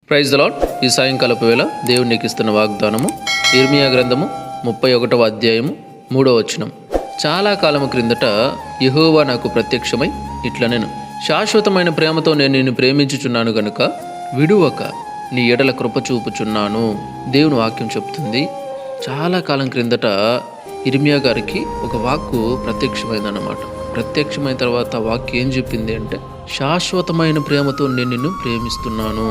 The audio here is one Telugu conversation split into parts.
Praise the lord. ఈ సాయంకాలపు వేళ దేవుడు నీకు ఇస్తున్న వాగ్దానము ఇర్మియా గ్రంథము 31వ అధ్యాయము 3వ వచనం. చాలా కాలము క్రిందట యెహోవా నాకు ప్రత్యక్షమై ఇట్లా నేను శాశ్వతమైన ప్రేమతో నేను నిన్ను ప్రేమించుచున్నాను గనుక విడువక నీ ఎడల కృప చూపుచున్నాను. దేవుని వాక్యం చెప్తుంది. చాలా కాలం క్రిందట ఇర్మియా గారికి ఒక వాక్కు ప్రత్యక్షమైందన్నమాట. ప్రత్యక్షమైన తర్వాత వాక్యం ఏం చెప్పింది అంటే, శాశ్వతమైన ప్రేమతో నేను నిన్ను ప్రేమిస్తున్నాను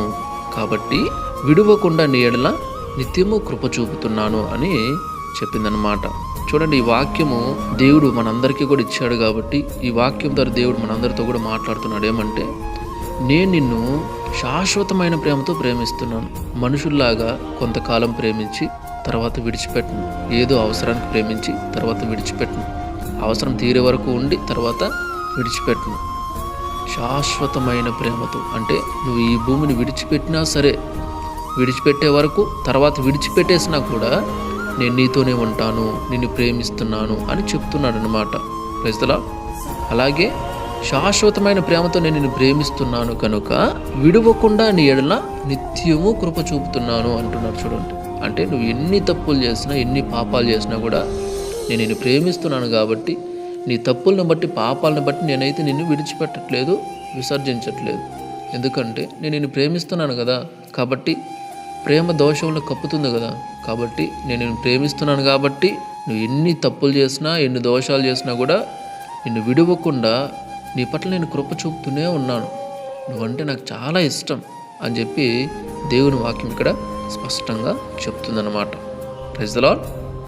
కాబట్టి విడువకుండా నీ ఎడల నిత్యము కృప చూపుతున్నాను అని చెప్పిందనమాట. చూడండి, ఈ వాక్యము దేవుడు మనందరికీ కూడా ఇచ్చాడు కాబట్టి ఈ వాక్యం ద్వారా దేవుడు మనందరితో కూడా మాట్లాడుతున్నాడు. ఏమంటే, నేను నిన్ను శాశ్వతమైన ప్రేమతో ప్రేమిస్తున్నాను. మనుషుల్లాగా కొంతకాలం ప్రేమించి తర్వాత విడిచిపెట్టను. ఏదో అవసరానికి ప్రేమించి తర్వాత విడిచిపెట్టను. అవసరం తీరే వరకు ఉండి తర్వాత విడిచిపెట్టను. శాశ్వతమైన ప్రేమతో అంటే నువ్వు ఈ భూమిని విడిచిపెట్టినా సరే, విడిచిపెట్టే వరకు, తర్వాత విడిచిపెట్టేసినా కూడా నేను నీతోనే ఉంటాను, నిన్ను ప్రేమిస్తున్నాను అని చెప్తున్నాడు అనమాట. ప్రజల అలాగే శాశ్వతమైన ప్రేమతో నేను నిన్ను ప్రేమిస్తున్నాను కనుక విడువకుండా నీ ఎడల నిత్యము కృప చూపుతున్నాను అంటున్నాడు. చూడండి, అంటే నువ్వు ఎన్ని తప్పులు చేసినా, ఎన్ని పాపాలు చేసినా కూడా నేను నిన్ను ప్రేమిస్తున్నాను కాబట్టి నీ తప్పులను బట్టి, పాపాలను బట్టి నేనైతే నిన్ను విడిచిపెట్టట్లేదు, విసర్జించట్లేదు. ఎందుకంటే నేను నిన్ను ప్రేమిస్తున్నాను కదా, కాబట్టి ప్రేమ దోషంలో కప్పుతుంది కదా, కాబట్టి నేను నిన్ను ప్రేమిస్తున్నాను కాబట్టి నువ్వు ఎన్ని తప్పులు చేసినా, ఎన్ని దోషాలు చేసినా కూడా నిన్ను విడవకుండా నీ పట్ల నేను కృప చూపుతూనే ఉన్నాను. నువ్వంటే నాకు చాలా ఇష్టం అని చెప్పి దేవుని వాక్యం ఇక్కడ స్పష్టంగా చెప్తుందన్నమాట. Praise the lord.